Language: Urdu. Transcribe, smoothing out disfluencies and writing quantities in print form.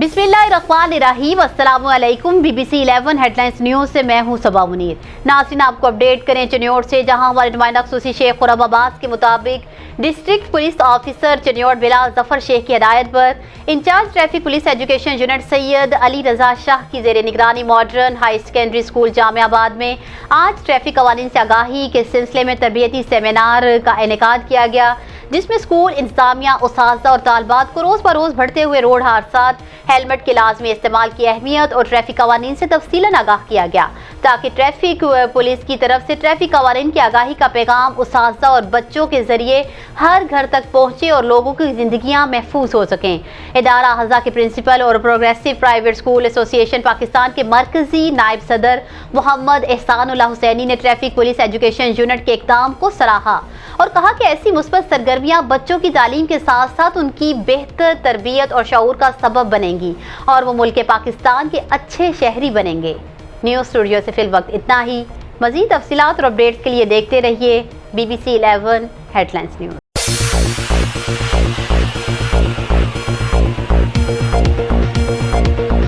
بسم اللہ الرحمن الرحیم، السلام علیکم۔ B B C 11 headlines news سے میں ہوں صبا منیر۔ ناظرین، آپ کو اپڈیٹ کریں چنیوڑ سے، جہاں ہمارے نمائندہ خصوصی شیخ خرم عباس کے مطابق district police officer Chiniot Bilal Zafar Sheikh کی ہدایت پر incharge traffic police education unit Syed Ali Raza Shah کی زیر نگرانی modern high secondary school Jamia Abad میں آج ٹریفک قوانین سے آگاہی کے سلسلے میں تربیتی سیمینار کا انعقاد کیا گیا، جس میں اسکول انتظامیہ، اساتذہ اور طالبات کو روز بروز بڑھتے ہوئے روڈ حادثات، ہیلمٹ کے لازمی استعمال کی اہمیت اور ٹریفک قوانین سے تفصیلاً آگاہ کیا گیا، تاکہ ٹریفک پولیس کی طرف سے ٹریفک قوانین کی آگاہی کا پیغام اساتذہ اور بچوں کے ذریعے ہر گھر تک پہنچے اور لوگوں کی زندگیاں محفوظ ہو سکیں۔ ادارہ اعضاء کے پرنسپل اور پروگریسو پرائیویٹ اسکول ایسوسی ایشن پاکستان کے مرکزی نائب صدر محمد احسان اللہ حسینی نے ٹریفک پولیس ایجوکیشن یونٹ کے اقدام کو سراہا اور کہا کہ ایسی مثبت سرگرمیاں بچوں کی تعلیم کے ساتھ ساتھ ان کی بہتر تربیت اور شعور کا سبب بنیں گی اور وہ ملک پاکستان کے اچھے شہری بنیں گے۔ نیوز اسٹوڈیو سے فی الوقت اتنا ہی۔ مزید تفصیلات اور اپڈیٹس کے لیے دیکھتے رہیے BBC 11 ہیڈ لائنز نیوز۔